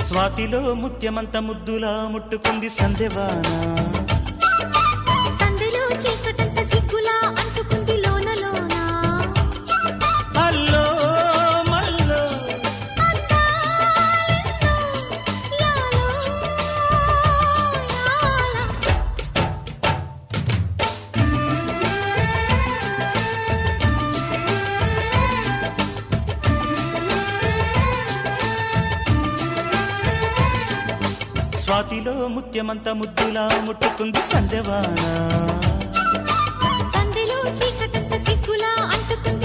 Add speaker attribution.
Speaker 1: స్వాతిలో ముత్యమంత ముద్దులా ముట్టుకుంది సందెవాన.
Speaker 2: సందెలో చీకటంత సిగ్గులా అంటుకుంది లోన లోన.
Speaker 1: అల్లో మల్లో
Speaker 2: అందాలెన్నో లాలో లాలా.
Speaker 1: స్వాతిలో ముత్యమంత ముద్దులా ముట్టుకుంది సందెవాన.
Speaker 2: సందెలో చీకటంత సిగ్గులా అంటుకుంది